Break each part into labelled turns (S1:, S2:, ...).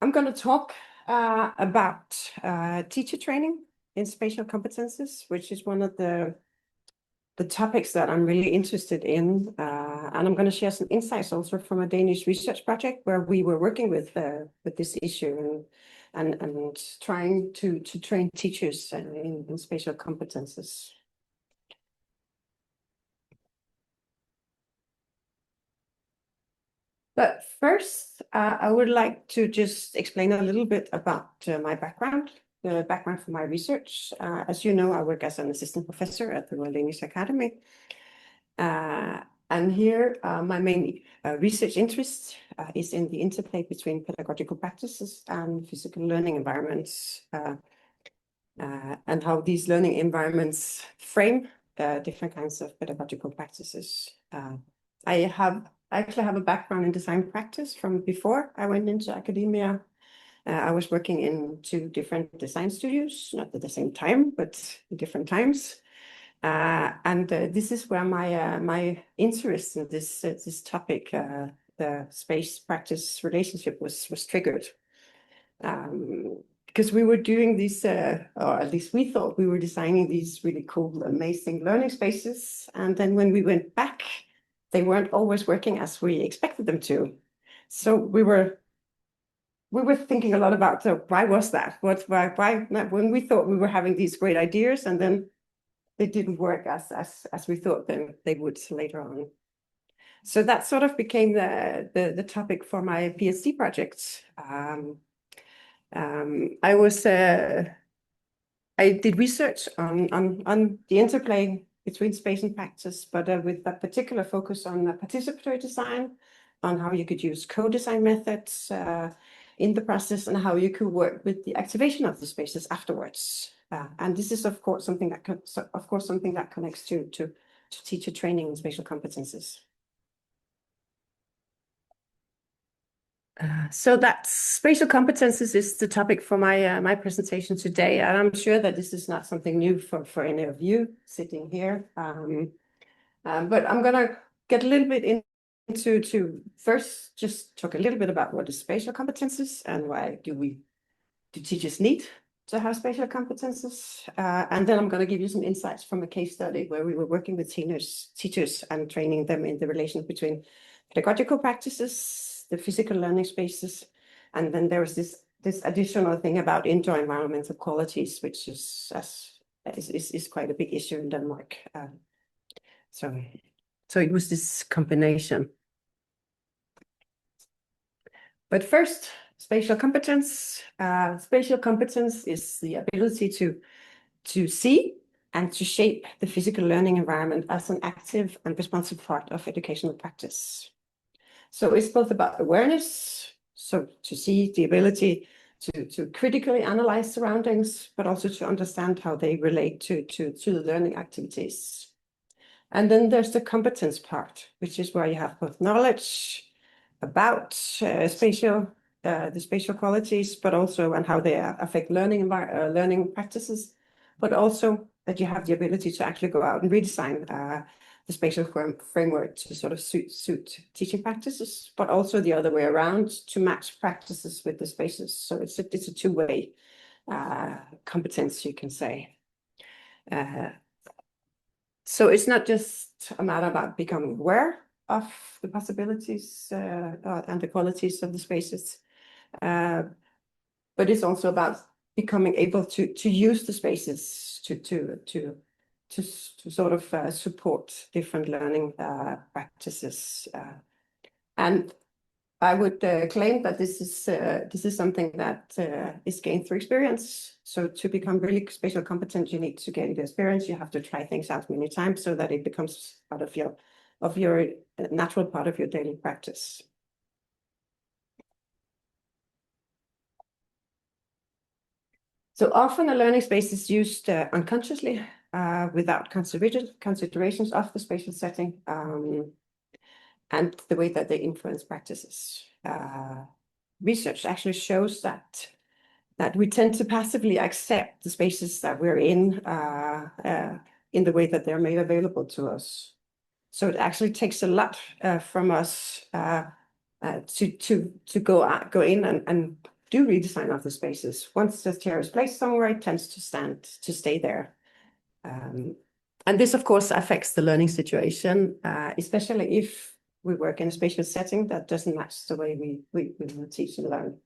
S1: I'm going to talk about teacher training in spatial competences, which is one of the topics that I'm really interested in. And I'm going to share some insights also from a Danish research project where we were working with this issue and trying to train teachers in spatial competences. But first, I would like to just explain a little bit about my background, the background for my research. As you know, I work as an assistant professor at the Royal Danish Academy. And here, my main research interest is in the interplay between pedagogical practices and physical learning environments, and how these learning environments frame different kinds of pedagogical practices. I actually have a background in design practice from before I went into academia. I was working in 2 different design studios, not at the same time, but at different times. And this is where my interest in this topic, the space practice relationship, was triggered. Because we were doing these, or at least we thought we were designing these really cool, amazing learning spaces. And then when we went back, they weren't always working as we expected them to. So we were thinking a lot about why was that? Why when we thought we were having these great ideas and then they didn't work as we thought they would later on. So that sort of became the topic for my PhD project. I did research on the interplay between space and practice, but with a particular focus on participatory design, on how you could use co-design methods in the process, and how you could work with the activation of the spaces afterwards. And this is, of course, something that connects to teacher training and spatial competences. So that spatial competences is the topic for my presentation today, and I'm sure that this is not something new for any of you sitting here. But I'm gonna get a little bit into first just talk a little bit about what is spatial competences and why do teachers need to have spatial competences, and then I'm going to give you some insights from a case study where we were working with teachers and training them in the relation between pedagogical practices, the physical learning spaces, and then there was this additional thing about indoor environmental qualities, which is quite a big issue in Denmark. So it was this combination. But first, spatial competence. Spatial competence is the ability to see and to shape the physical learning environment as an active and responsive part of educational practice. So it's both about awareness, so to see the ability to critically analyze surroundings, but also to understand how they relate to the learning activities. And then there's the competence part, which is where you have both knowledge about the spatial qualities, but also and how they affect learning practices, but also that you have the ability to actually go out and redesign the spatial framework to sort of suit teaching practices, but also the other way around to match practices with the spaces. So it's a two-way competence, you can say. So it's not just a matter about becoming aware of the possibilities and the qualities of the spaces, but it's also about becoming able to use the spaces to sort of support different learning practices. And I would claim that this is something that is gained through experience. So to become really spatial competent, you need to gain the experience. You have to try things out many times so that it becomes part of your natural part of your daily practice. So often a learning space is used unconsciously without considerations of the spatial setting and the way that they influence practices. Research actually shows that we tend to passively accept the spaces that we're in the way that they're made available to us. So it actually takes a lot from us to go in and do redesign of the spaces. Once the chair is placed somewhere, it tends to stay there. And this, of course, affects the learning situation, especially if we work in a spatial setting that doesn't match the way we will teach and learn.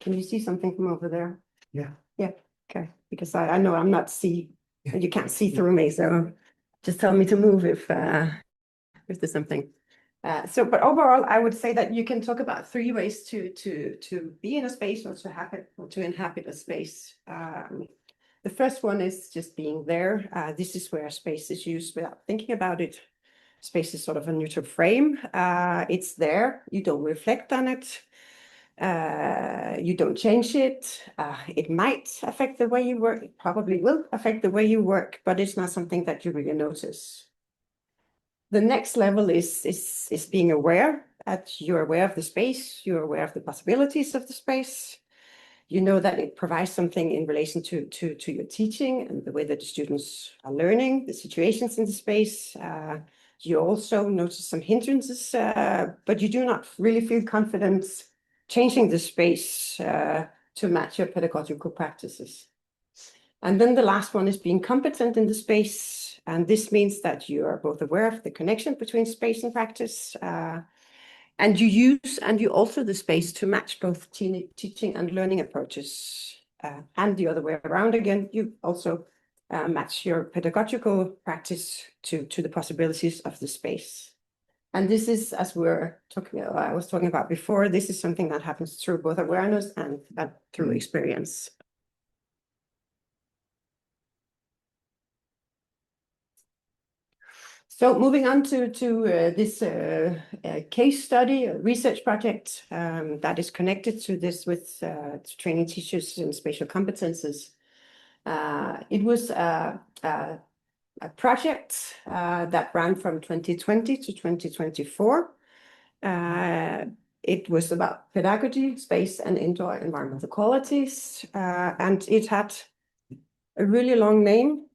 S1: Can you see something from over there?
S2: Yeah.
S1: Yeah, okay. Because I know I'm not and you can't see through me, so just tell me to move if there's something. But overall, I would say that you can talk about three ways to be in a space or to inhabit a space. The first one is just being there. This is where space is used without thinking about it. Space is sort of a neutral frame. It's there. You don't reflect on it. You don't change it. It might affect the way you work. It probably will affect the way you work, but it's not something that you really notice. The next level is being aware that you're aware of the space. You're aware of the possibilities of the space. You know that it provides something in relation to your teaching and the way that the students are learning, the situations in the space. You also notice some hindrances, but you do not really feel confident changing the space to match your pedagogical practices. And then the last one is being competent in the space. And this means that you are both aware of the connection between space and practice, and you use and you alter the space to match both teaching and learning approaches. And the other way around again, you also match your pedagogical practice to the possibilities of the space. And this is, as I was talking about before, this is something that happens through both awareness and through experience. So moving on to this case study, a research project that is connected to this with training teachers in spatial competences. It was a project that ran from 2020 to 2024. It was about pedagogy, space, and indoor environmental qualities, and it had a really long name.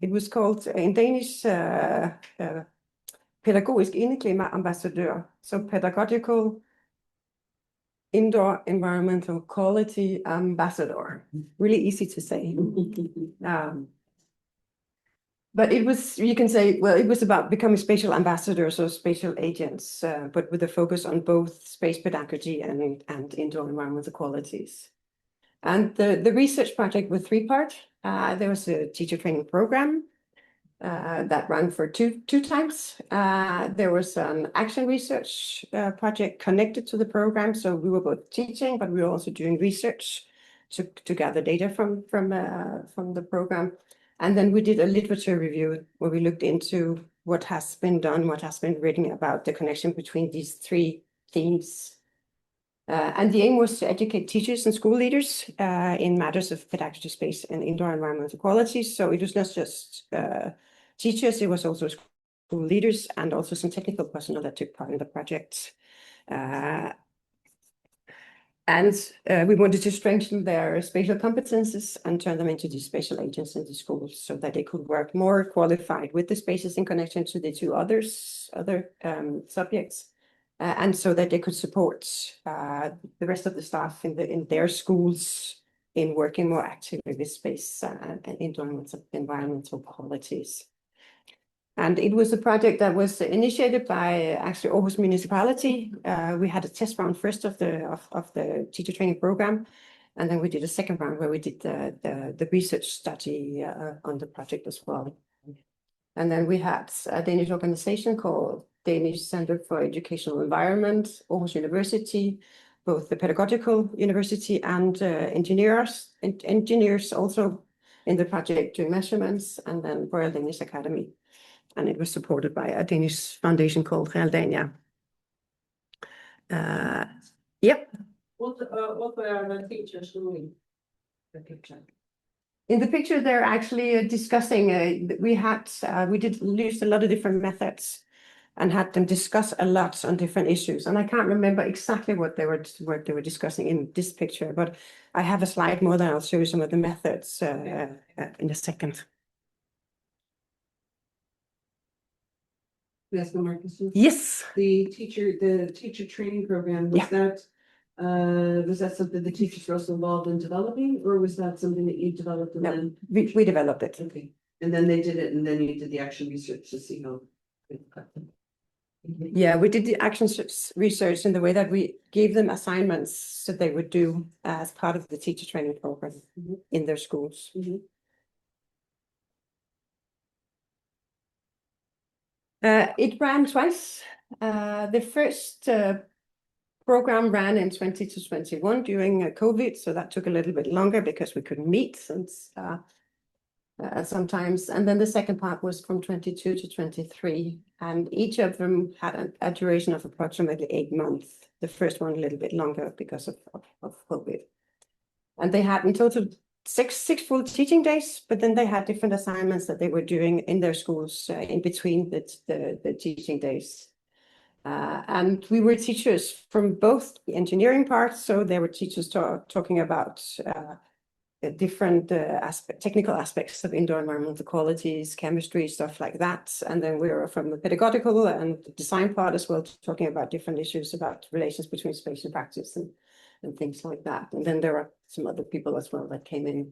S1: It was called in Danish Pædagogisk Indeklima Ambassadør, so pedagogical indoor environmental quality ambassador. Really easy to say. But it was, you can say, well, it was about becoming spatial ambassadors or spatial agents, but with a focus on both space pedagogy and indoor environmental qualities. And the research project was three-part. There was a teacher training program that ran for two times. There was an action research project connected to the program. So we were both teaching, but we were also doing research to gather data from the program. And then we did a literature review where we looked into what has been done, what has been written about the connection between these three themes. And the aim was to educate teachers and school leaders in matters of pedagogy, space, and indoor environmental qualities. So it was not just teachers, it was also school leaders and also some technical personnel that took part in the project. And we wanted to strengthen their spatial competences and turn them into these spatial agents in the schools so that they could work more qualified with the spaces in connection to the two other subjects. And so that they could support the rest of the staff in their schools in working more actively with space and indoor environmental qualities. And it was a project that was initiated by actually Aarhus municipality. We had a test round first of the teacher training program, and then we did a second round where we did the research study on the project as well. And then we had a Danish organization called Danish Center for Educational Environment, Aarhus University, both the pedagogical university and engineers also in the project doing measurements, and then Royal Danish Academy. And it was supported by a Danish foundation called Realdania. Yep.
S3: What were the teachers doing? The picture.
S1: In the picture, they're actually discussing. We used a lot of different methods, and had them discuss a lot on different issues. And I can't remember exactly what they were discussing in this picture, but I have a slide more than I'll show you some of the methods in a second.
S3: Yes, Marcus.
S1: Yes.
S3: The teacher training program, was that Was that something the teachers were also involved in developing, or was that something that you developed and
S1: No,
S3: then?
S1: we developed it.
S3: Okay, and then they did it, and then you did the actual research to see how.
S1: Yeah, we did the action research in the way that we gave them assignments that they would do as part of the teacher training program in their schools. It ran twice. The first program ran in 20 to 21 during COVID, so that took a little bit longer because we couldn't meet since sometimes. And then the second part was from 22 to 23, and each of them had a duration of approximately 8 months. The first one a little bit longer because of COVID. And they had in total six full teaching days, but then they had different assignments that they were doing in their schools in between the teaching days. And we were teachers from both the engineering parts, so they were teachers talking about different technical aspects of indoor environmental qualities, chemistry, stuff like that. And then we were from the pedagogical and design part as well, talking about different issues about relations between space and practice and things like that. And then there are some other people as well that came in.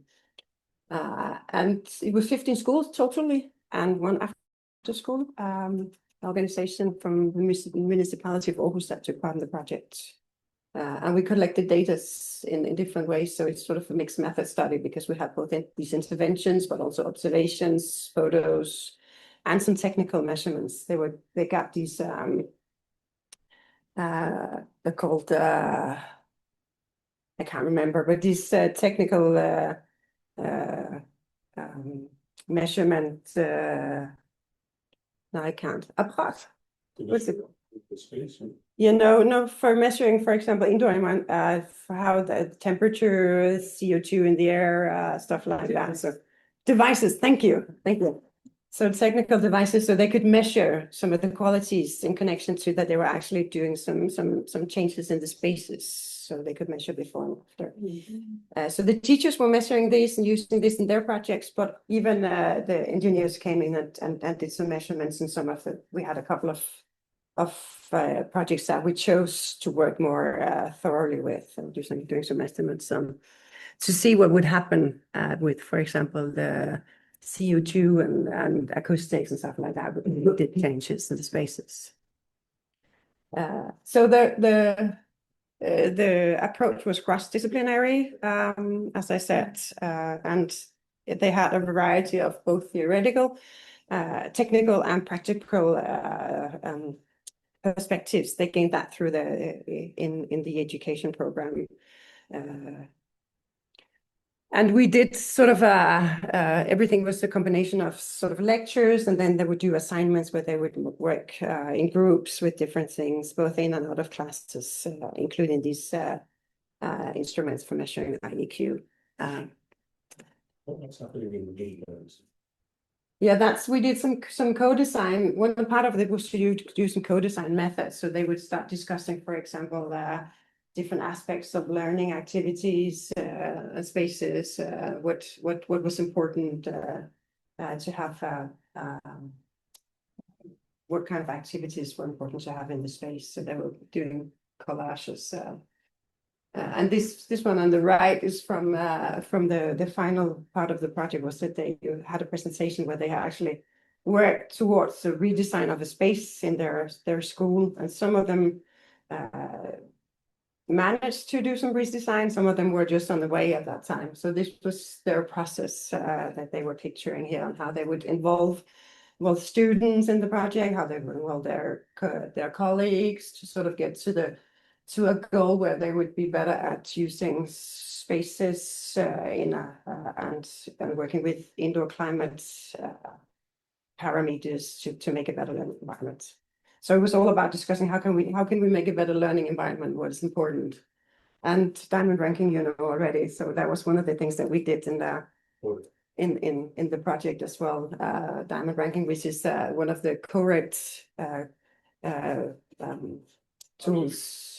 S1: And it was 15 schools totally, and one after school organization from the municipality of Aarhus that took part in the project. And we collected data in different ways. So it's sort of a mixed method study because we had both these interventions, but also observations, photos, and some technical measurements. They got these, they're called, I can't remember, but these technical measurement, no, I can't. Apart. What's it called? No, for measuring, for example, indoor environment, for how the temperature, CO2 in the air, stuff like that. So devices, thank you. So technical devices, so they could measure some of the qualities in connection to that they were actually doing some changes in the spaces. So they could measure before and after. So the teachers were measuring this and using this in their projects, but even the engineers came in and did some measurements in some of it. We had a couple of projects that we chose to work more thoroughly with and doing some estimates to see what would happen with, for example, the CO2 and acoustics and stuff like that. We did changes in the spaces. So the approach was cross-disciplinary, as I said, and they had a variety of both theoretical, technical, and practical perspectives. They gained that through in the education program. And we did sort of everything was a combination of sort of lectures, and then they would do assignments where they would work in groups with different things, both in and out of classes, including these instruments for measuring IEQ.
S2: What's happening in the videos?
S1: Yeah, we did some co-design. One part of it was to do some co-design methods. So they would start discussing, for example, different aspects of learning activities, spaces, what was important to have, what kind of activities were important to have in the space. So they were doing collages. And this one on the right is from the final part of the project, was that they had a presentation where they actually worked towards a redesign of a space in their school, and some of them managed to do some redesign, some of them were just on the way at that time. So this was their process that they were picturing here, on how they would involve students in the project, how they would involve their colleagues to sort of get to a goal where they would be better at using spaces and working with indoor climate parameters to make a better learning environment. So it was all about discussing how can we make a better learning environment, what is important. And diamond ranking, you know already. So that was one of the things that we did in the project as well. Diamond ranking, which is one of the correct tools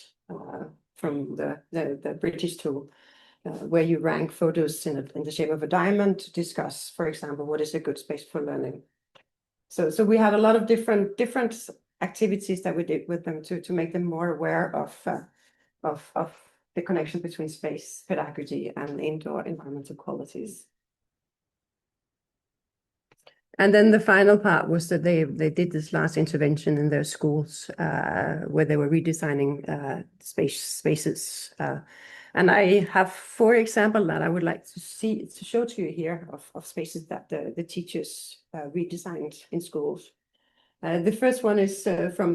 S1: from the British tool, where you rank photos in the shape of a diamond to discuss, for example, what is a good space for learning. So we had a lot of different activities that we did with them to make them more aware of the connection between space pedagogy and indoor environmental qualities. And then the final part was that they did this last intervention in their schools where they were redesigning spaces. And I have 4 examples that I would like to show to you here of spaces that the teachers redesigned in schools. The first one is it's from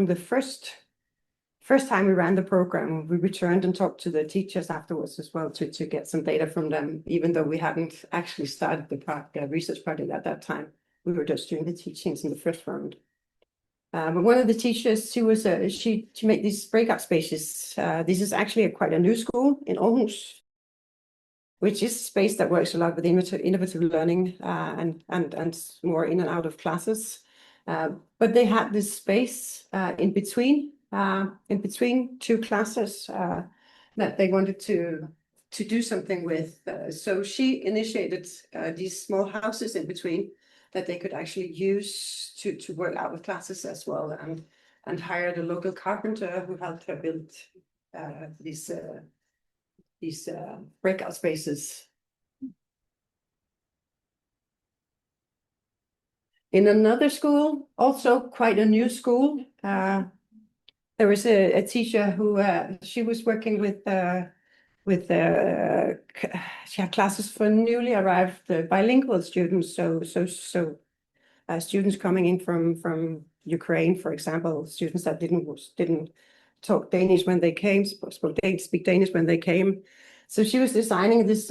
S1: the first time we ran the program. We returned and talked to the teachers afterwards as well to get some data from them, even though we hadn't actually started the research project at that time. We were just doing the teachings in the first round. But one of the teachers, she made these breakout spaces. This is actually quite a new school in Aarhus, which is a space that works a lot with innovative learning and more in and out of classes. But they had this space in between 2 classes that they wanted to do something with. So she initiated these small houses in between that they could actually use to work out with classes as well, and hired a local carpenter who helped her build these breakout spaces. In another school, also quite a new school, there was a teacher who she was working with she had classes for newly arrived bilingual students. So students coming in from Ukraine, for example, students that didn't talk Danish when they came, speak Danish when they came. So she was designing this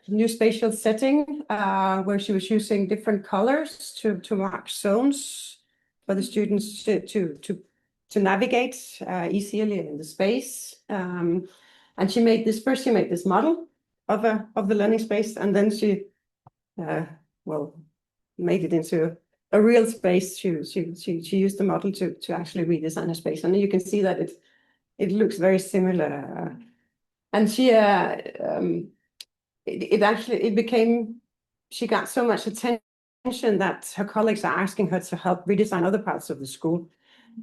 S1: new spatial setting where she was using different colors to mark zones for the students to navigate easily in the space. And she made this model of the learning space, and then she made it into a real space. She used the model to actually redesign a space, and you can see that it looks very similar. And she she got so much attention that her colleagues are asking her to help redesign other parts of the school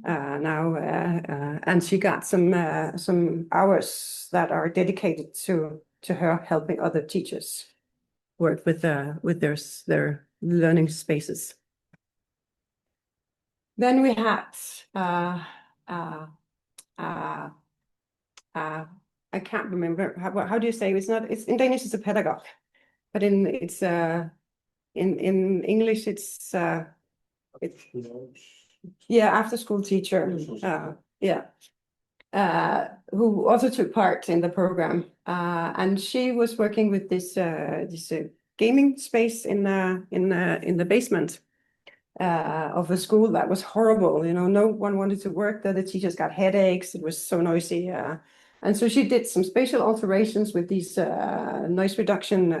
S1: now, and she got some hours that are dedicated to her helping other teachers work with their learning spaces. Then we had I can't remember how do you say it's in Danish it's a pedagogue, but in English it's after school teacher, who also took part in the program, and she was working with this gaming space in the basement of a school that was horrible. No one wanted to work there. The teachers got headaches. It was so noisy. And so she did some spatial alterations with these noise reduction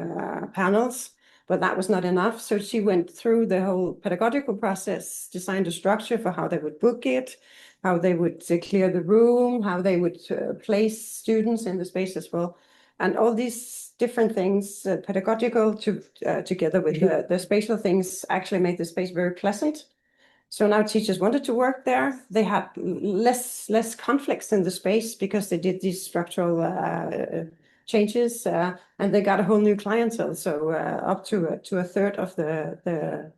S1: panels, but that was not enough. So she went through the whole pedagogical process, designed a structure for how they would book it, how they would clear the room, how they would place students in the space as well. And all these different things, pedagogical together with the spatial things, actually made the space very pleasant. So now teachers wanted to work there. They had less conflicts in the space because they did these structural changes, and they got a whole new clientele. So up to a third of the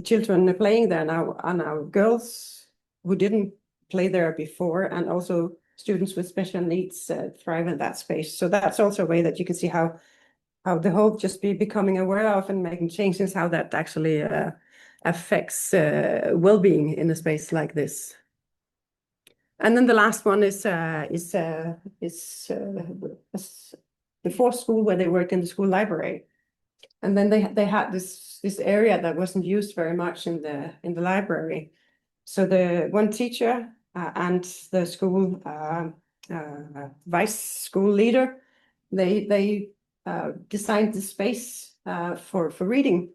S1: children playing there now are now girls who didn't play there before, and also students with special needs thrive in that space. So that's also a way that you can see how the whole just becoming aware of and making changes, how that actually affects well-being in a space like this. And then the last one is before school, where they work in the school library, and then they had this area that wasn't used very much in the library. So the one teacher and the school vice school leader, they designed the space for reading,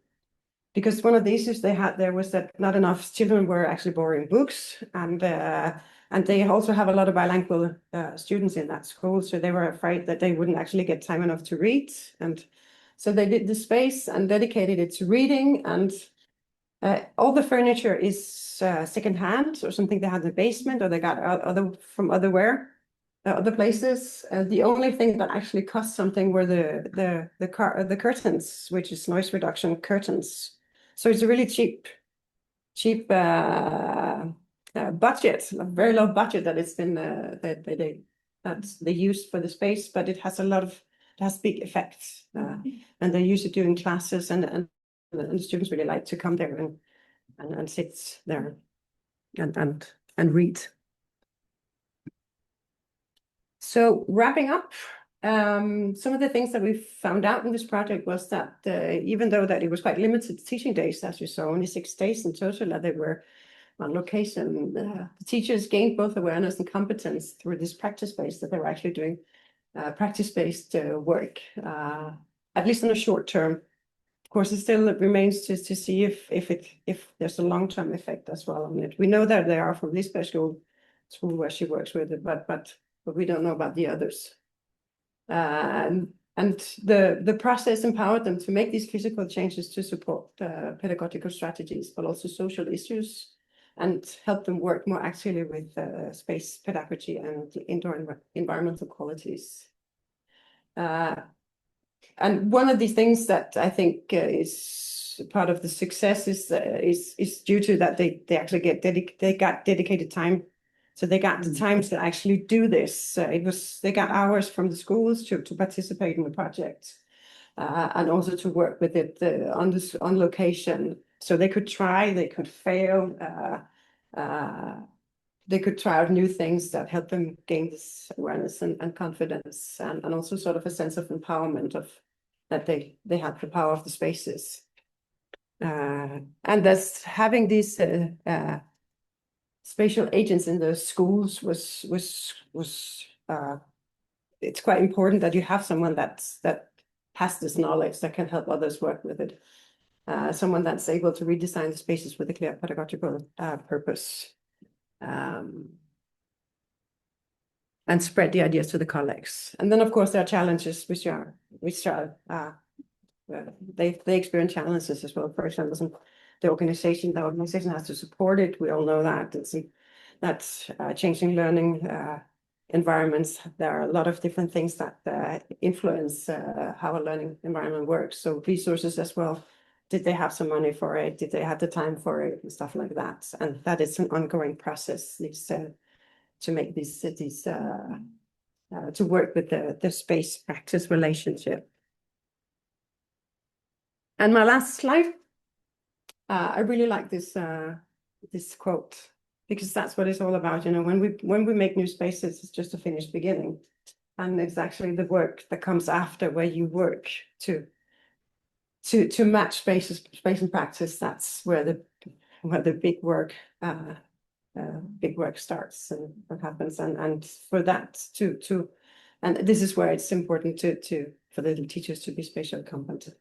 S1: because one of the issues they had there was that not enough children were actually borrowing books, and they also have a lot of bilingual students in that school, so they were afraid that they wouldn't actually get time enough to read. And so they did the space and dedicated it to reading, and all the furniture is secondhand or something they had in the basement, or they got from otherwhere. other places. The only thing that actually cost something were the curtains, which is noise reduction curtains. So it's a really cheap budget, a very low budget that it's been that they used for the space, but it has big effects, and they use it during classes, and the students really like to come there and sit there and read. So wrapping up, some of the things that we found out in this project was that even though that it was quite limited teaching days, as you saw, only 6 days in total that they were on location, the teachers gained both awareness and competence through this practice base, that they were actually doing practice-based work, at least in the short term. Of course, it still remains to see if there's a long-term effect as well on it. We know that they are from this special school where she works with it, but we don't know about the others. And the process empowered them to make these physical changes to support pedagogical strategies, but also social issues, and help them work more actively with space pedagogy and indoor environmental qualities. And one of the things that I think is part of the success is due to that they actually got dedicated time. So they got the time to actually do this. They got hours from the schools to participate in the project, and also to work with it on location. So they could try, they could fail, they could try out new things that help them gain this awareness and confidence, and also sort of a sense of empowerment of that they have the power of the spaces. And thus having these spatial agents in the schools it's quite important that you have someone that has this knowledge that can help others work with it. Someone that's able to redesign the spaces with a clear pedagogical purpose, and spread the ideas to the colleagues. And then, of course, there are challenges they experience challenges as well. For example, the organization has to support it. We all know that that's changing learning environments. There are a lot of different things that influence how a learning environment works. So resources as well. Did they have some money for it? Did they have the time for it? And stuff like that. And that is an ongoing process. To make these cities to work with the space practice relationship. And my last slide, I really like this quote, because that's what it's all about. You know, when we make new spaces, it's just a finished beginning, and it's actually the work that comes after, where you work to match space and practice. That's where the big work starts and what happens, and for that and this is where it's important for the teachers to be spatial competent.